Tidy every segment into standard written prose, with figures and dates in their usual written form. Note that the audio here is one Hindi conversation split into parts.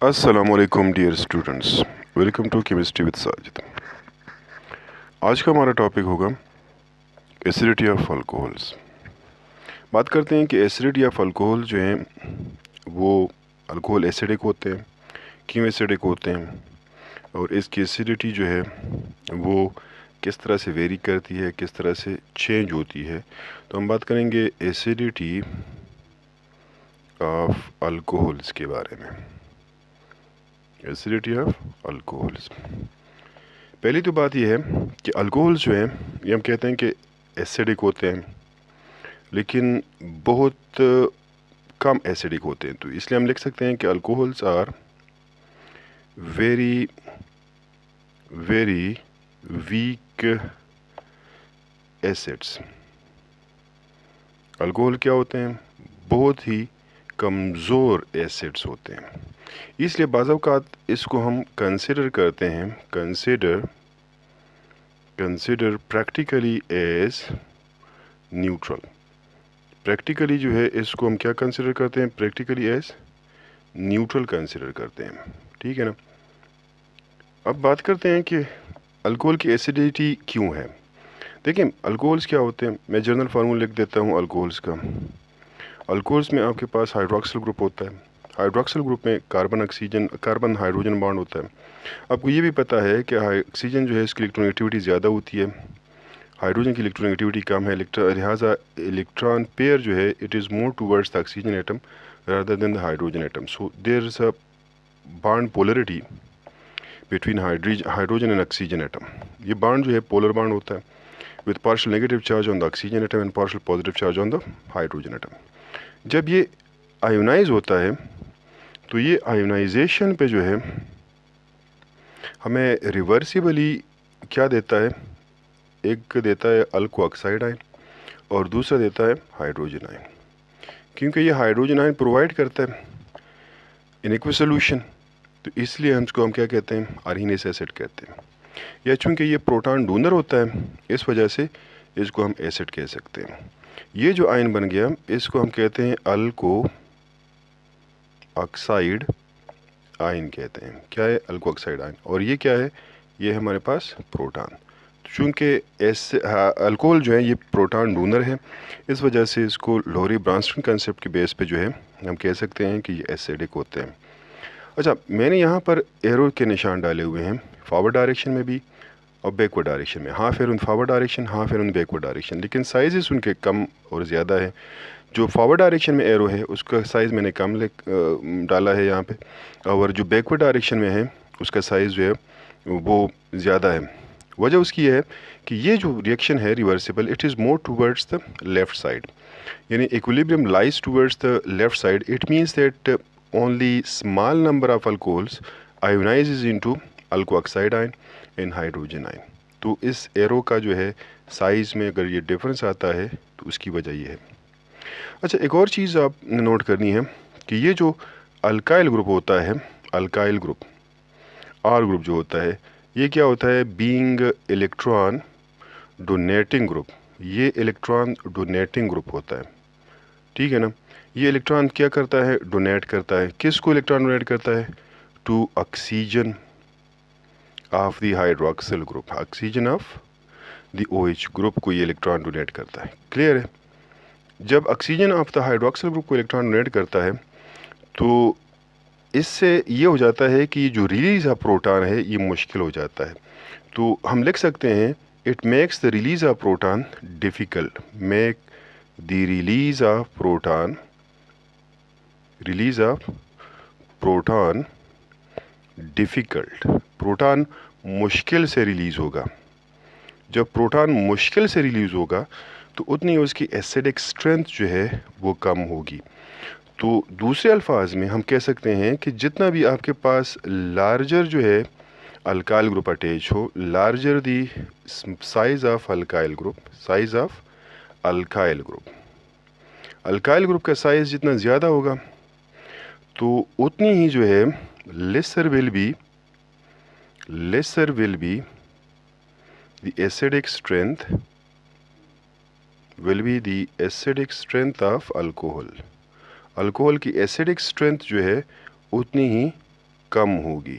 अस्सलामुअलैकुम dear students, welcome to chemistry with Sajid. आज का हमारा टॉपिक होगा एसिडिटी ऑफ अल्कोहल्स। बात करते हैं कि एसिडिटी ऑफ अल्कोहल जो हैं वो अल्कोहल एसिडिक होते हैं, क्यों एसिडिक होते हैं और इसकी एसिडिटी जो है वो किस तरह से वेरी करती है, किस तरह से चेंज होती है। तो हम बात करेंगे एसिडिटी ऑफ अल्कोहल्स के बारे में। एसिडिटी ऑफ अल्कोहल्स, पहली तो बात यह है कि अल्कोहल्स जो हैं ये हम कहते हैं कि एसिडिक होते हैं, लेकिन बहुत कम एसिडिक होते हैं। तो इसलिए हम लिख सकते हैं कि alcohols are very very weak acids. Alcohol क्या होते हैं? बहुत ही कमज़ोर एसिड्स होते हैं। इसलिए बाज़ औक़ात इसको हम कंसिडर करते हैं, consider practically as neutral. Practically जो है इसको हम क्या कंसिडर करते हैं? प्रैक्टिकली एज न्यूट्रल कंसिडर करते हैं, ठीक है ना। अब बात करते हैं कि अल्कोहल की एसिडिटी क्यों है। देखिए अल्कोहल्स क्या होते हैं, मैं जनरल फार्मूला लिख देता हूँ अल्कोहल्स का। अल्कोहल्स में आपके पास हाइड्रोक्सिल ग्रुप होता है। हाइड्रोक्सिल ग्रुप में कार्बन हाइड्रोजन बॉन्ड होता है। आपको ये भी पता है कि ऑक्सीजन जो है इसकी इलेक्ट्रोनेगेटिविटी ज़्यादा होती है, हाइड्रोजन की इलेक्ट्रोनेगेटिविटी कम है। लिहाजा इलेक्ट्रॉन पेयर जो है it is more towards the oxygen atom rather than the hydrogen atom. So there is a bond polarity between hydrogen and oxygen atom. ये बॉन्ड जो है पोलर बॉन्ड होता है with partial negative charge on the oxygen atom and partial positive charge on the hydrogen atom. जब ये आयोनाइज होता है तो ये आयोनाइजेशन पे जो है हमें रिवर्सिबली क्या देता है? एक देता है अल्को ऑक्साइड आयन और दूसरा देता है हाइड्रोजन आयन। क्योंकि ये हाइड्रोजन आयन प्रोवाइड करता है इन एक्वस सोल्यूशन, तो इसलिए हम क्या कहते हैं? अरहीनेस एसिड कहते हैं। या चूँकि ये प्रोटॉन डोनर होता है इस वजह से इसको हम एसिड कह सकते हैं। ये जो आयन बन गया इसको हम कहते हैं अल्को ऑक्साइड आयन कहते हैं। क्या है? Alkoxide ion. और ये क्या है? ये है हमारे पास प्रोटॉन। चूँकि अल्कोहल जो है ये प्रोटॉन डोनर है, इस वजह से इसको लोरी ब्रांस्टन कंसेप्ट के बेस पे जो है हम कह सकते हैं कि ये एसिडिक होते हैं। अच्छा, मैंने यहाँ पर एरो के निशान डाले हुए हैं, फॉरवर्ड डायरेक्शन में भी और बैकवर्ड डायरेक्शन में। Half arrow in forward direction, half arrow in backward direction, लेकिन साइजेस उनके कम और ज़्यादा है। जो फॉरवर्ड डायरेक्शन में एरो है उसका साइज़ मैंने कम डाला है यहाँ पे, और जो बैकवर्ड डायरेक्शन में है उसका साइज़ जो है वो ज़्यादा है। वजह उसकी है कि ये जो रिएक्शन है reversible, it is more towards the left side, यानी equilibrium lies towards the left side. It means that only small number of alcohols ionizes into alko oxide ion and hydrogen ion। तो इस एरो का जो है साइज़ में अगर ये डिफरेंस आता है तो उसकी वजह ये है। अच्छा, एक और चीज़ आप नोट करनी है कि ये जो अल्काइल ग्रुप होता है, अल्काइल ग्रुप आर ग्रुप जो होता है, ये क्या होता है? बीइंग इलेक्ट्रॉन डोनेटिंग ग्रुप, ये इलेक्ट्रॉन डोनेटिंग ग्रुप होता है, ठीक है ना। ये इलेक्ट्रॉन क्या करता है? डोनेट करता है। किसको इलेक्ट्रॉन डोनेट करता है? To oxygen of the hydroxyl group, oxygen of the OH group को ये इलेक्ट्रॉन डोनेट करता है। क्लियर है? जब oxygen of the hydroxyl group को इलेक्ट्रॉन डोनेट करता है तो इससे ये हो जाता है कि जो रिलीज़ ऑफ प्रोटॉन है ये मुश्किल हो जाता है। तो हम लिख सकते हैं it makes the release of proton difficult, make the release of proton difficult. Proton मुश्किल से रिलीज़ होगा। जब प्रोटॉन मुश्किल से रिलीज़ होगा तो उतनी उसकी एसिडिक स्ट्रेंथ जो है वो कम होगी। तो दूसरे अल्फाज में हम कह सकते हैं कि जितना भी आपके पास लार्जर जो है अल्काइल ग्रुप अटैच हो, larger the size of alkyl group, size of alkyl group, alkyl group का साइज़ जितना ज़्यादा होगा तो उतनी ही जो है laser will be the acidic strength will be the acidic strength of alcohol। Alcohol की एसिडिक स्ट्रेंथ जो है उतनी ही कम होगी।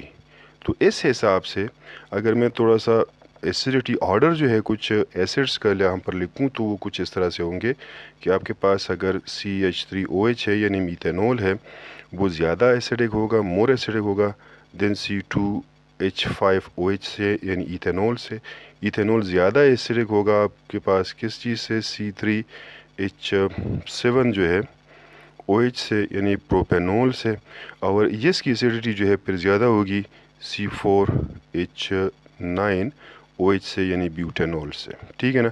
तो इस हिसाब से अगर मैं थोड़ा सा एसिडिटी ऑर्डर जो है कुछ एसिड्स का यहाँ पर लिखूँ तो वो कुछ इस तरह से होंगे कि आपके पास अगर CH3OH है यानी मीथेनॉल है, वो ज़्यादा एसिडिक होगा, मोर एसिडिक होगा देन C2H5OH से यानी इथेनॉल से। इथेनॉल ज़्यादा एसिडिक होगा आपके पास किस चीज़ से, C3H7 जो है OH से यानी प्रोपेनॉल से। और इसकी एसिडिटी जो है फिर ज़्यादा होगी C4H9OH से यानी ब्यूटेनॉल से। ठीक है ना।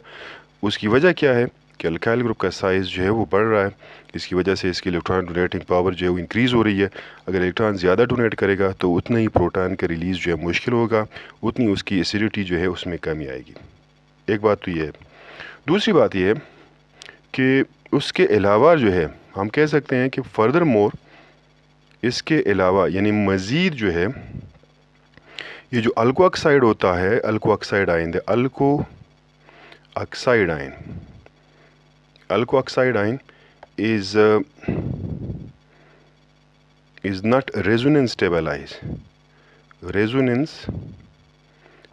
उसकी वजह क्या है कि अल्काइल ग्रुप का साइज़ जो है वो बढ़ रहा है, इसकी वजह से इसकी इलेक्ट्रॉन डोनेटिंग पावर जो है वो इंक्रीज़ हो रही है। अगर इलेक्ट्रॉन ज़्यादा डोनेट करेगा तो उतना ही प्रोटॉन का रिलीज़ जो है मुश्किल होगा, उतनी उसकी एसिडिटी जो है उसमें कमी आएगी। एक बात तो ये है। दूसरी बात ये है कि उसके अलावा जो है हम कह सकते हैं कि फर्दर मोर इसके अलावा यानी मज़ीद जो है ये जो अल्को ऑक्साइड होता है, alkoxide ion is not resonance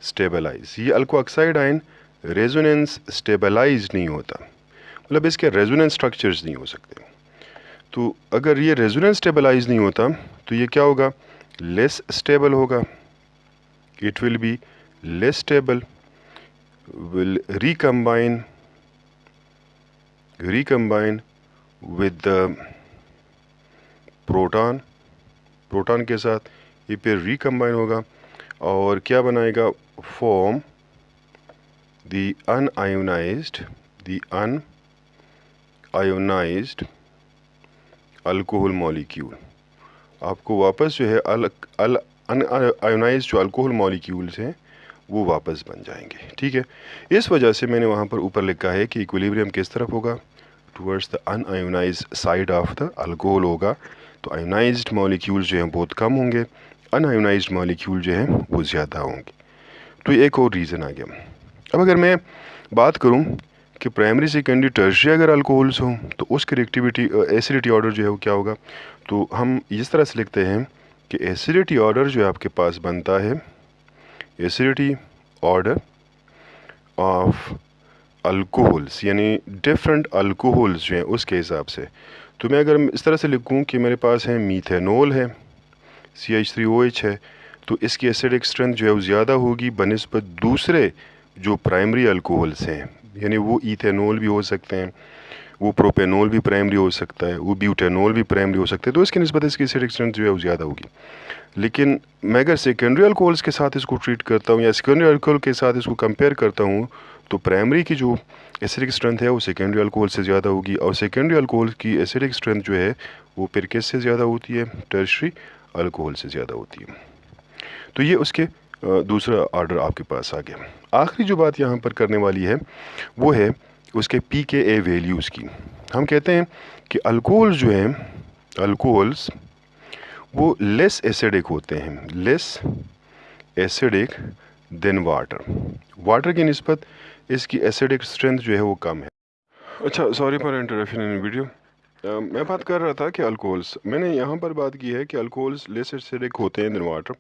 stabilize। ये alkoxide ion resonance stabilise नहीं होता, मतलब इसके रेजोनेंस स्ट्रक्चर्स नहीं हो सकते। तो अगर ये रेजोनेंस स्टेबलाइज नहीं होता तो ये क्या होगा, लेस स्टेबल होगा, it will be less stable, will recombine with the proton के साथ ये फिर रिकम्बाइन होगा और क्या बनाएगा, form the unionised alcohol molecule. आपको वापस जो है अनआयोनाइज्ड जो अल्कोहल मॉलिक्यूल्स हैं वो वापस बन जाएंगे। ठीक है। इस वजह से मैंने वहाँ पर ऊपर लिखा है कि इक्विलिब्रियम किस तरफ होगा, towards the unionised side of the alcohol होगा। तो आयोनाइज्ड मॉलिक्यूल्स जो हैं बहुत कम होंगे, अनआयोनाइज्ड मॉलिक्यूल जो हैं वो ज़्यादा होंगे। तो ये एक और रीज़न आ गया। अब अगर मैं बात करूँ कि प्राइमरी सेकेंडरी टर्शियरी अगर अल्कोहल्स हों तो उसकी रिएक्टिविटी एसिडिटी ऑर्डर जो है वो क्या होगा, तो हम इस तरह से लिखते हैं कि एसिडिटी ऑर्डर जो आपके पास बनता है, एसिडिटी ऑर्डर ऑफ अल्कोहल्स यानी डिफरेंट अल्कोहल्स जो हैं उसके हिसाब से। तो मैं अगर इस तरह से लिखूं कि मेरे पास है मीथेनॉल है, CH3OH है, तो इसकी एसिडिक स्ट्रेंथ जो है वो ज़्यादा होगी बनिस्बत दूसरे जो प्राइमरी अल्कोहल्स हैं, यानी वो इथेनॉल भी हो सकते हैं, वो प्रोपेनॉल भी प्राइमरी हो सकता है, वो ब्यूटेनॉल भी प्राइमरी हो सकते हैं, तो इसकी निस्बत इसकी एसिडिक स्ट्रेंथ जो है वो ज़्यादा होगी। लेकिन मैं अगर सेकेंडरी अल्कोहल्स के साथ इसको ट्रीट करता हूँ या सेकेंडरी अल्कोहल के साथ इसको कंपेयर करता हूँ तो प्राइमरी की जो एसिडिक स्ट्रेंथ है वो सेकेंडरी अल्कोहल से ज़्यादा होगी और सेकेंडरी अल्कोहल की एसिडिक स्ट्रेंथ जो है वो फिर किससे ज़्यादा होती है, टर्शरी अल्कोहल से ज़्यादा होती है। तो ये उसके दूसरा ऑर्डर आपके पास आ गया। आखिरी जो बात यहाँ पर करने वाली है वो है उसके pKa वैल्यूज़ की। हम कहते हैं कि अल्कोहल जो हैं, अल्कोहल्स वो लेस एसिडिक होते हैं, लेस एसिडिक देन वाटर की निस्बत इसकी एसिडिक स्ट्रेंथ जो है वो कम है। अच्छा, sorry for interruption in video. मैं बात कर रहा था कि अल्कोहल्स, मैंने यहाँ पर बात की है कि अल्कोहल्स लेस एसिडिक होते हैं देन वाटर,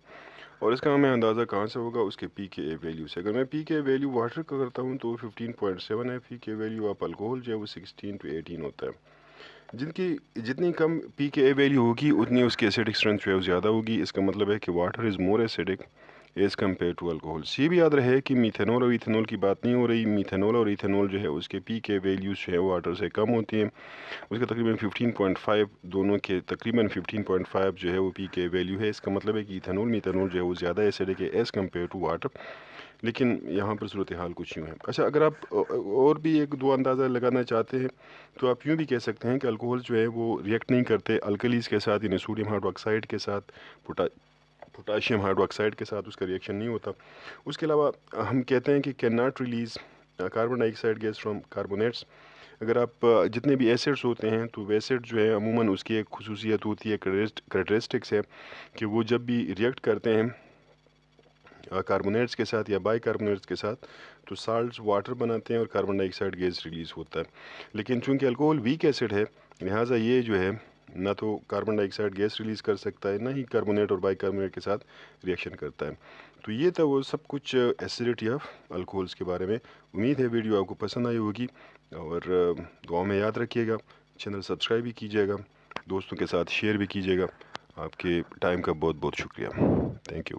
और इसका हमें अंदाज़ा कहाँ से होगा, उसके pKa वैल्यू से। अगर मैं pKa वैल्यू वाटर का करता हूँ तो 15.7 है, pKa वैल्यू ऑफ अल्कोहल जो है वो 16 to 18 होता है। जितनी कम pKa वैल्यू होगी उतनी उसकी एसिडिक स्ट्रेंथ जो है वो ज़्यादा होगी। इसका मतलब है कि water is more acidic as compare to alcohols. ये भी याद रहे कि मीथेनॉल और इथेनॉल की बात नहीं हो रही। मीथेनॉल और इथेनॉल जो है उसके pKa वैल्यूज़ जो है वाटर से कम होती हैं, उसके तकरीबन 15.5, दोनों के तकरीबन 15.5 जो है वो pKa वैल्यू है। इसका मतलब है कि इथेनॉल मीथेनॉल जो है वो ज़्यादा एसिडिक है एज़ कम्पेयर टू वाटर। लेकिन यहाँ पर सूरत हाल कुछ यूँ है। अच्छा, अगर आप और भी एक दो अंदाज़ा लगाना चाहते हैं तो आप यूँ भी कह सकते हैं कि अल्कोहल जो है वो रिएक्ट नहीं करते अल्कलीज़ के साथ, यानी सोडियम हाइड्रोक्साइड के साथ, पोटाशियम हाइड्रोक्साइड के साथ उसका रिएक्शन नहीं होता। उसके अलावा हम कहते हैं कि can not release carbon dioxide gas from carbonates. अगर आप जितने भी एसिड्स होते हैं तो एसिड जो है अमूमन उसकी एक खुसूसियत होती है, करेक्टरिस्टिक्स है कि वो जब भी रिएक्ट करते हैं कार्बोनेट्स के साथ या बाइकार्बोनेट्स के साथ तो साल्ट्स वाटर बनाते हैं और कार्बन डाइऑक्साइड गैस रिलीज़ होता है। लेकिन चूंकि अल्कोहल वीक एसिड है लिहाजा ये जो है ना तो कार्बन डाइऑक्साइड गैस रिलीज़ कर सकता है, ना ही कार्बोनेट और बाइकार्बोनेट के साथ रिएक्शन करता है। तो ये था वो सब कुछ एसिडिटी ऑफ अल्कोहल्स के बारे में। उम्मीद है वीडियो आपको पसंद आई होगी, और दुआ में याद रखिएगा, चैनल सब्सक्राइब भी कीजिएगा, दोस्तों के साथ शेयर भी कीजिएगा। आपके टाइम का बहुत बहुत शुक्रिया। Thank you.